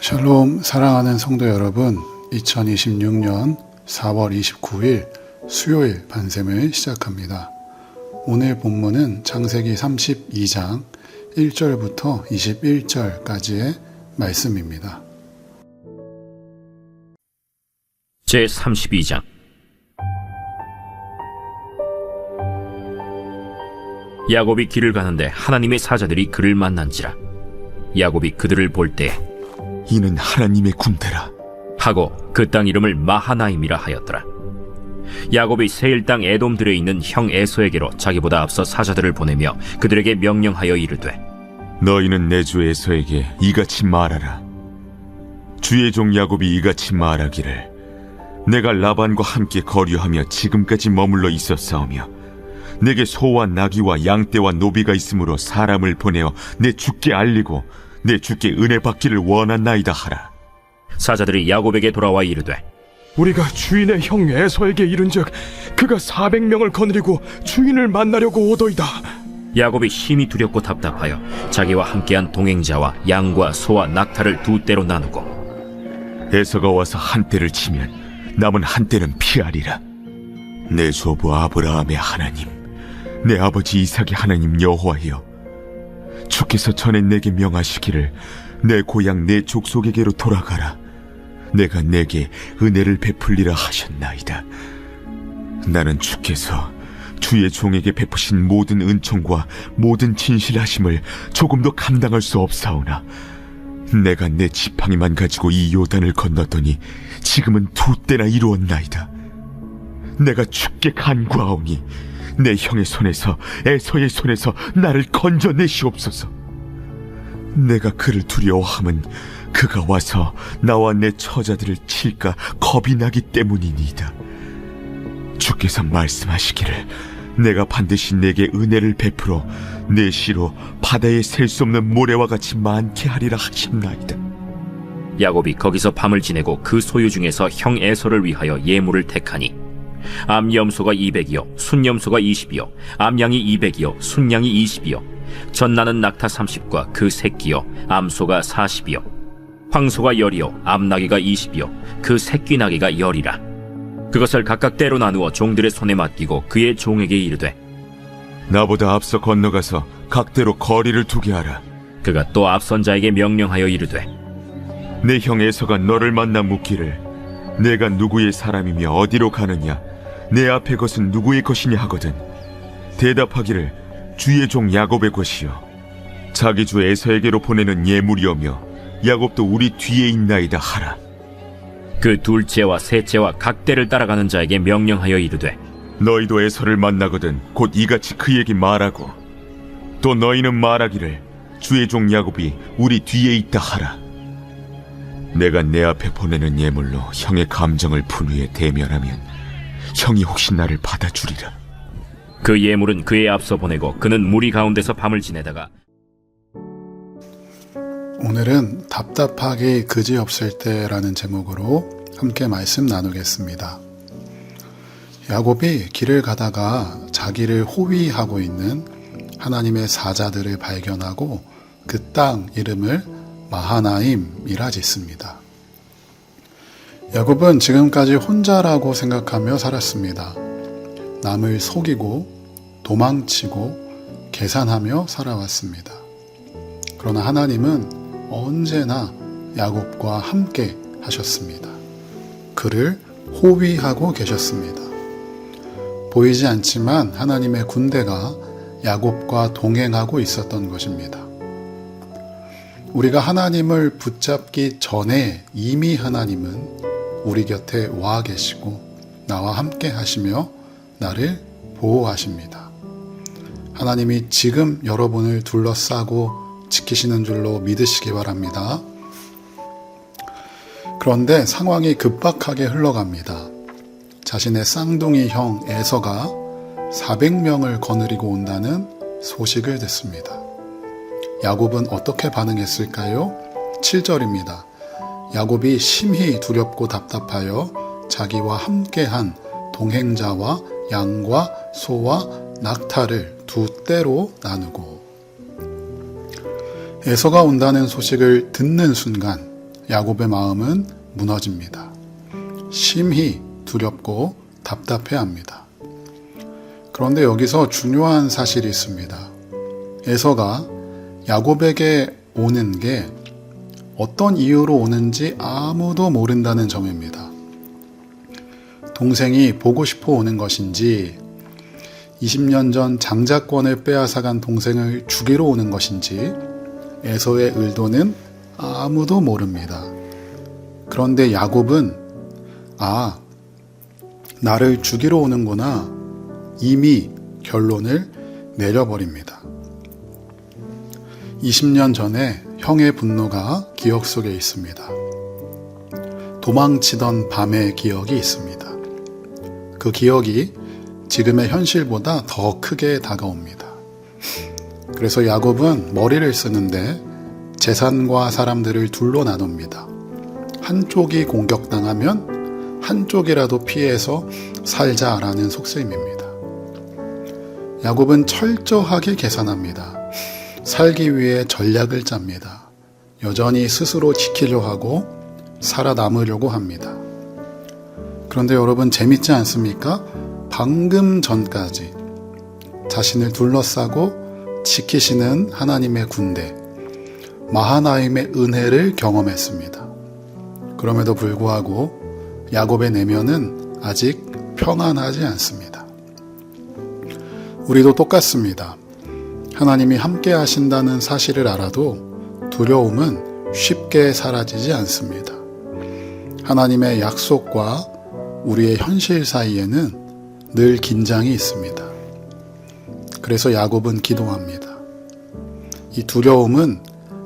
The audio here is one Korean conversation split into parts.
샬롬 사랑하는 성도 여러분, 2026년 4월 29일 수요일 반셈을 시작합니다. 오늘 본문은 창세기 32장 1절부터 21절까지의 말씀입니다. 제32장 야곱이 길을 가는데 하나님의 사자들이 그를 만난지라. 야곱이 그들을 볼 때 이는 하나님의 군대라 하고 그 땅 이름을 마하나임이라 하였더라. 야곱이 세일 땅 에돔들에 있는 형 에서에게로 자기보다 앞서 사자들을 보내며 그들에게 명령하여 이르되, 너희는 내 주 에서에게 이같이 말하라. 주의 종 야곱이 이같이 말하기를, 내가 라반과 함께 거류하며 지금까지 머물러 있었사오며 내게 소와 나귀와 양떼와 노비가 있으므로 사람을 보내어 내 주께 알리고 내 주께 은혜 받기를 원하나이다 하라. 사자들이 야곱에게 돌아와 이르되, 우리가 주인의 형 에서에게 이른즉 그가 400명을 거느리고 주인을 만나려고 오더이다. 야곱이 심히 두렵고 답답하여 자기와 함께한 동행자와 양과 소와 낙타를 두 떼로 나누고, 에서가 와서 한 떼를 치면 남은 한 떼는 피하리라. 내 조부 아브라함의 하나님, 내 아버지 이삭의 하나님 여호와여, 주께서 전에 내게 명하시기를 내 고향 내 족속에게로 돌아가라. 내가 내게 은혜를 베풀리라 하셨나이다. 나는 주께서 주의 종에게 베푸신 모든 은총과 모든 진실하심을 조금도 감당할 수 없사오나 내가 내 지팡이만 가지고 이 요단을 건넜더니 지금은 두 때나 이루었나이다. 내가 주께 간구하오니 내 형의 손에서 에서의 손에서 나를 건져내시옵소서. 내가 그를 두려워함은 그가 와서 나와 내 처자들을 칠까 겁이 나기 때문이니이다. 주께서 말씀하시기를 내가 반드시 내게 은혜를 베풀어 내 시로 바다에 셀 수 없는 모래와 같이 많게 하리라 하셨나이다. 야곱이 거기서 밤을 지내고 그 소유 중에서 형 에서를 위하여 예물을 택하니, 암염소가 200이요 순염소가 20이요 암양이 200이요 순양이 20이요 젖나는 낙타 30과 그 새끼요 암소가 40이요 황소가 10이요 암나귀가 20이요 그 새끼 나귀가 10이라. 그것을 각각 때로 나누어 종들의 손에 맡기고 그의 종에게 이르되, 나보다 앞서 건너가서 각대로 거리를 두게 하라. 그가 또 앞선 자에게 명령하여 이르되, 내 형 에서가 너를 만나 묻기를 내가 누구의 사람이며 어디로 가느냐, 내 앞에 것은 누구의 것이냐 하거든 대답하기를 주의 종 야곱의 것이요 자기 주 에서에게로 보내는 예물이오며 야곱도 우리 뒤에 있나이다 하라. 그 둘째와 셋째와 각 때를 따라가는 자에게 명령하여 이르되, 너희도 에서를 만나거든 곧 이같이 그에게 말하고, 또 너희는 말하기를 주의 종 야곱이 우리 뒤에 있다 하라. 내가 내 앞에 보내는 예물로 형의 감정을 푼 후에 대면하면 형이 혹시 나를 받아주리라. 그 예물은 그의 앞서 보내고 그는 무리 가운데서 밤을 지내다가, 오늘은 답답하기 그지없을 때라는 제목으로 함께 말씀 나누겠습니다. 야곱이 길을 가다가 자기를 호위하고 있는 하나님의 사자들을 발견하고 그 땅 이름을 마하나임이라 짓습니다. 야곱은 지금까지 혼자라고 생각하며 살았습니다. 남을 속이고 도망치고 계산하며 살아왔습니다. 그러나 하나님은 언제나 야곱과 함께 하셨습니다. 그를 호위하고 계셨습니다. 보이지 않지만 하나님의 군대가 야곱과 동행하고 있었던 것입니다. 우리가 하나님을 붙잡기 전에 이미 하나님은 우리 곁에 와 계시고 나와 함께 하시며 나를 보호하십니다. 하나님이 지금 여러분을 둘러싸고 지키시는 줄로 믿으시기 바랍니다. 그런데 상황이 급박하게 흘러갑니다. 자신의 쌍둥이 형 에서가 400명을 거느리고 온다는 소식을 듣습니다. 야곱은 어떻게 반응했을까요? 7절입니다. 야곱이 심히 두렵고 답답하여 자기와 함께한 동행자와 양과 소와 낙타를 두 떼로 나누고, 에서가 온다는 소식을 듣는 순간 야곱의 마음은 무너집니다. 심히 두렵고 답답해합니다. 그런데 여기서 중요한 사실이 있습니다. 에서가 야곱에게 오는 게 어떤 이유로 오는지 아무도 모른다는 점입니다. 동생이 보고 싶어 오는 것인지, 20년 전 장자권을 빼앗아간 동생을 죽이러 오는 것인지 에서의 의도는 아무도 모릅니다. 그런데 야곱은 나를 죽이러 오는구나 이미 결론을 내려버립니다. 20년 전에 형의 분노가 기억 속에 있습니다. 도망치던 밤의 기억이 있습니다. 그 기억이 지금의 현실보다 더 크게 다가옵니다. 그래서 야곱은 머리를 쓰는데 재산과 사람들을 둘로 나눕니다. 한쪽이 공격당하면 한쪽이라도 피해서 살자라는 속셈입니다. 야곱은 철저하게 계산합니다. 살기 위해 전략을 짭니다. 여전히 스스로 지키려 하고 살아남으려고 합니다. 그런데 여러분 재밌지 않습니까? 방금 전까지 자신을 둘러싸고 지키시는 하나님의 군대, 마하나임의 은혜를 경험했습니다. 그럼에도 불구하고 야곱의 내면은 아직 평안하지 않습니다. 우리도 똑같습니다. 하나님이 함께 하신다는 사실을 알아도 두려움은 쉽게 사라지지 않습니다. 하나님의 약속과 우리의 현실 사이에는 늘 긴장이 있습니다. 그래서 야곱은 기도합니다. 이 두려움은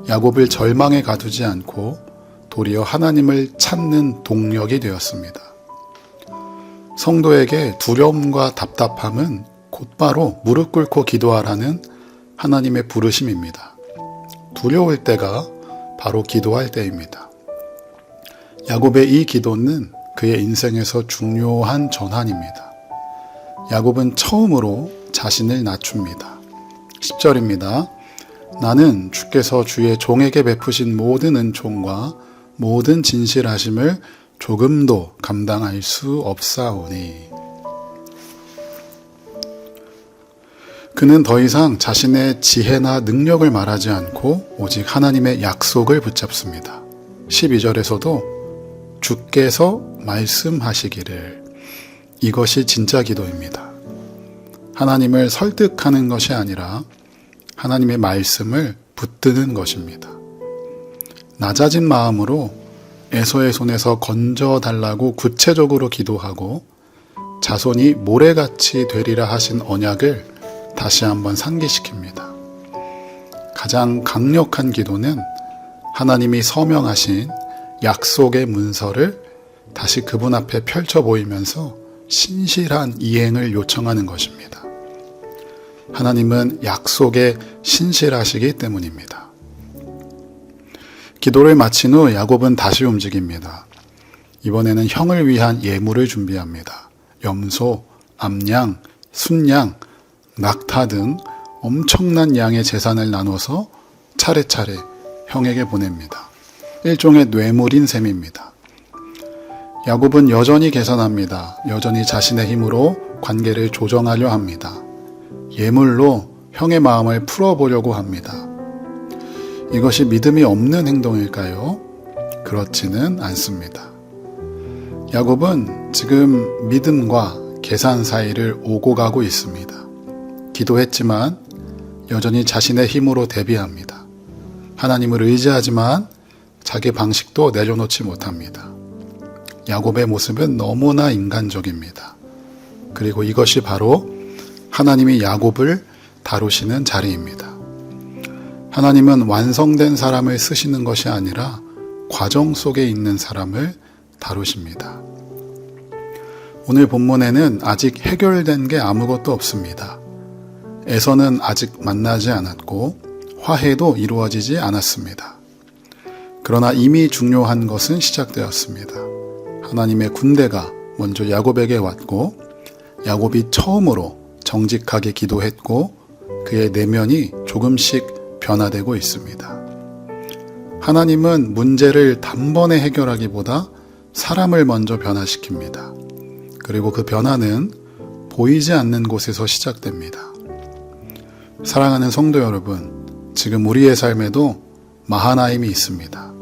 야곱을 절망에 가두지 않고 도리어 하나님을 찾는 동력이 되었습니다. 성도에게 두려움과 답답함은 곧바로 무릎 꿇고 기도하라는 하나님의 부르심입니다. 두려울 때가 바로 기도할 때입니다. 야곱의 이 기도는 그의 인생에서 중요한 전환입니다. 야곱은 처음으로 자신을 낮춥니다. 10절입니다. 나는 주께서 주의 종에게 베푸신 모든 은총과 모든 진실하심을 조금도 감당할 수 없사오니. 그는 더 이상 자신의 지혜나 능력을 말하지 않고 오직 하나님의 약속을 붙잡습니다. 12절에서도 주께서 말씀하시기를, 이것이 진짜 기도입니다. 하나님을 설득하는 것이 아니라 하나님의 말씀을 붙드는 것입니다. 낮아진 마음으로 에서의 손에서 건져달라고 구체적으로 기도하고 자손이 모래같이 되리라 하신 언약을 다시 한번 상기시킵니다. 가장 강력한 기도는 하나님이 서명하신 약속의 문서를 다시 그분 앞에 펼쳐 보이면서 신실한 이행을 요청하는 것입니다. 하나님은 약속에 신실하시기 때문입니다. 기도를 마친 후 야곱은 다시 움직입니다. 이번에는 형을 위한 예물을 준비합니다. 염소, 암양, 순양, 낙타 등 엄청난 양의 재산을 나눠서 차례차례 형에게 보냅니다. 일종의 뇌물인 셈입니다. 야곱은 여전히 계산합니다. 여전히 자신의 힘으로 관계를 조정하려 합니다. 예물로 형의 마음을 풀어보려고 합니다. 이것이 믿음이 없는 행동일까요? 그렇지는 않습니다. 야곱은 지금 믿음과 계산 사이를 오고 가고 있습니다. 기도했지만 여전히 자신의 힘으로 대비합니다. 하나님을 의지하지만 자기 방식도 내려놓지 못합니다. 야곱의 모습은 너무나 인간적입니다. 그리고 이것이 바로 하나님이 야곱을 다루시는 자리입니다. 하나님은 완성된 사람을 쓰시는 것이 아니라 과정 속에 있는 사람을 다루십니다. 오늘 본문에는 아직 해결된 게 아무것도 없습니다. 에서는 아직 만나지 않았고 화해도 이루어지지 않았습니다. 그러나 이미 중요한 것은 시작되었습니다. 하나님의 군대가 먼저 야곱에게 왔고 야곱이 처음으로 정직하게 기도했고 그의 내면이 조금씩 변화되고 있습니다. 하나님은 문제를 단번에 해결하기보다 사람을 먼저 변화시킵니다. 그리고 그 변화는 보이지 않는 곳에서 시작됩니다. 사랑하는 성도 여러분, 지금 우리의 삶에도 마하나임이 있습니다.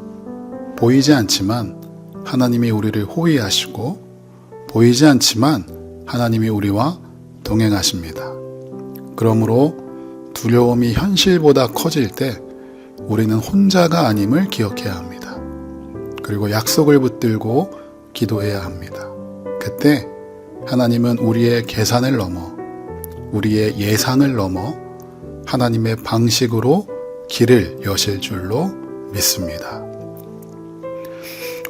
보이지 않지만 하나님이 우리를 호위하시고, 보이지 않지만 하나님이 우리와 동행하십니다. 그러므로 두려움이 현실보다 커질 때 우리는 혼자가 아님을 기억해야 합니다. 그리고 약속을 붙들고 기도해야 합니다. 그때 하나님은 우리의 계산을 넘어, 우리의 예상을 넘어 하나님의 방식으로 길을 여실 줄로 믿습니다.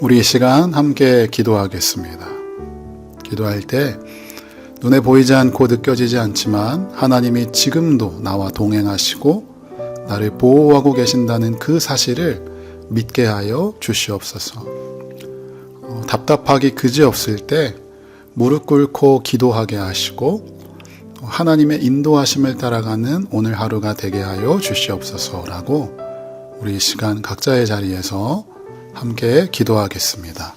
우리 이 시간 함께 기도하겠습니다. 기도할 때 눈에 보이지 않고 느껴지지 않지만 하나님이 지금도 나와 동행하시고 나를 보호하고 계신다는 그 사실을 믿게 하여 주시옵소서. 답답하기 그지없을 때 무릎 꿇고 기도하게 하시고 하나님의 인도하심을 따라가는 오늘 하루가 되게 하여 주시옵소서라고 우리 이 시간 각자의 자리에서 함께 기도하겠습니다.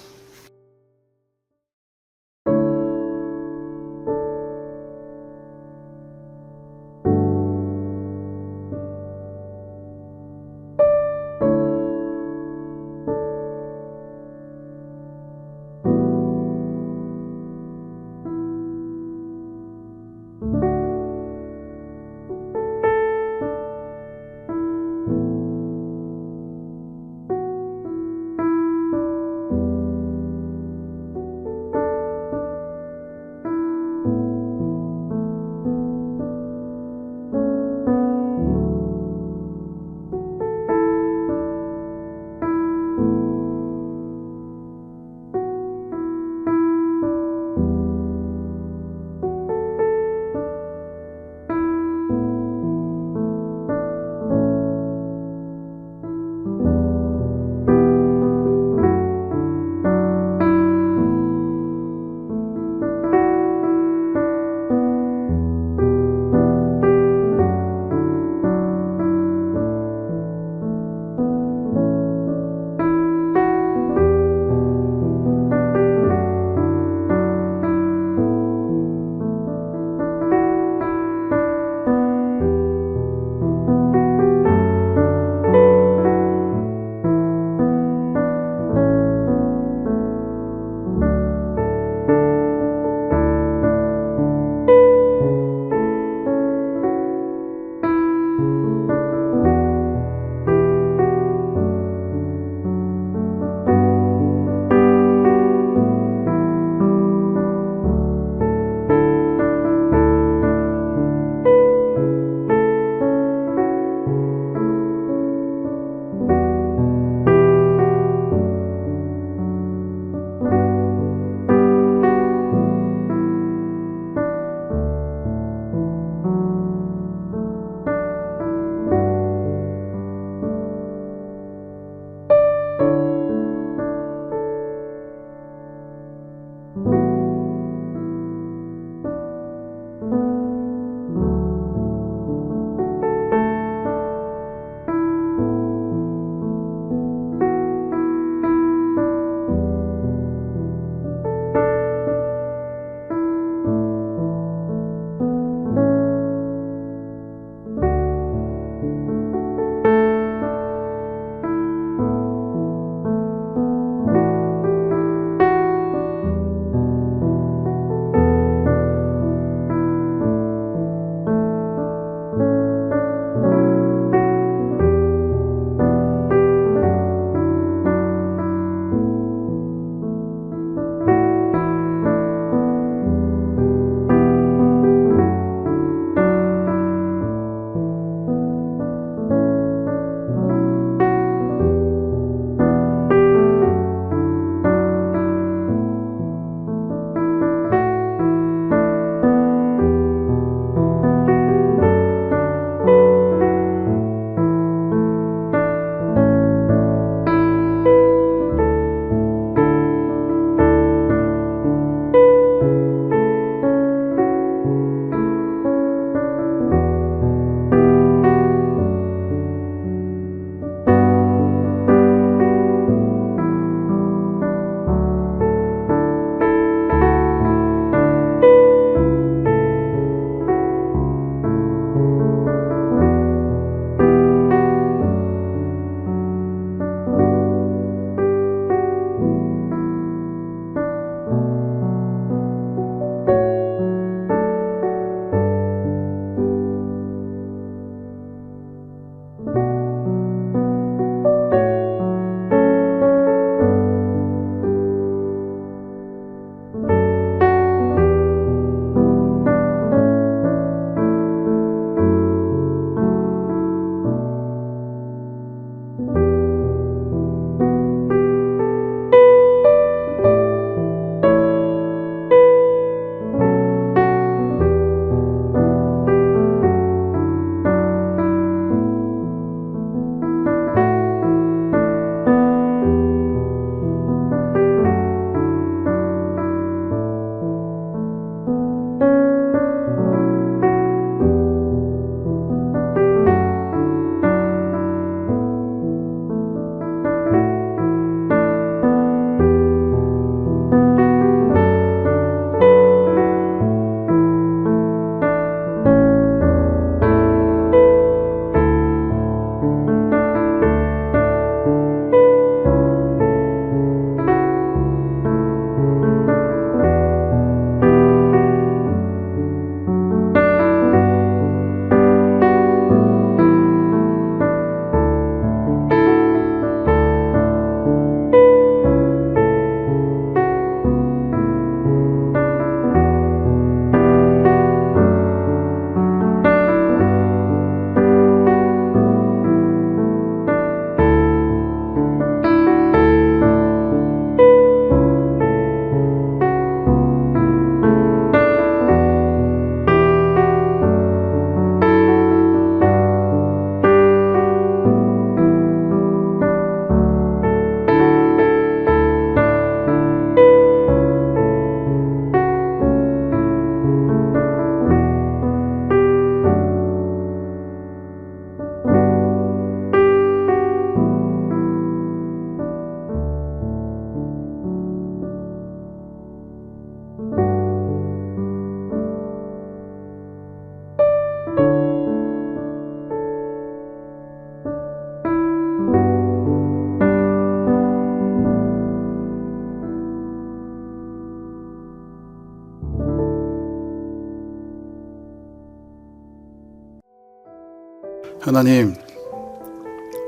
하나님,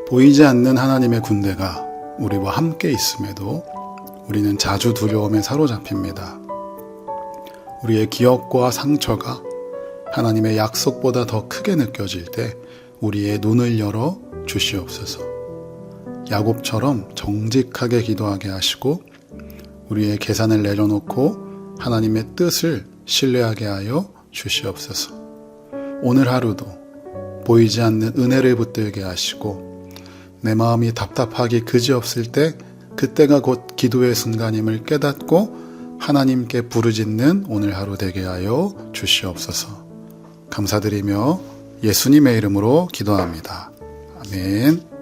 보이지 않는 하나님의 군대가 우리와 함께 있음에도 우리는 자주 두려움에 사로잡힙니다. 우리의 기억과 상처가 하나님의 약속보다 더 크게 느껴질 때 우리의 눈을 열어 주시옵소서. 야곱처럼 정직하게 기도하게 하시고 우리의 계산을 내려놓고 하나님의 뜻을 신뢰하게 하여 주시옵소서. 오늘 하루도 보이지 않는 은혜를 붙들게 하시고 내 마음이 답답하기 그지없을 때 그때가 곧 기도의 순간임을 깨닫고 하나님께 부르짖는 오늘 하루 되게 하여 주시옵소서. 감사드리며 예수님의 이름으로 기도합니다. 아멘.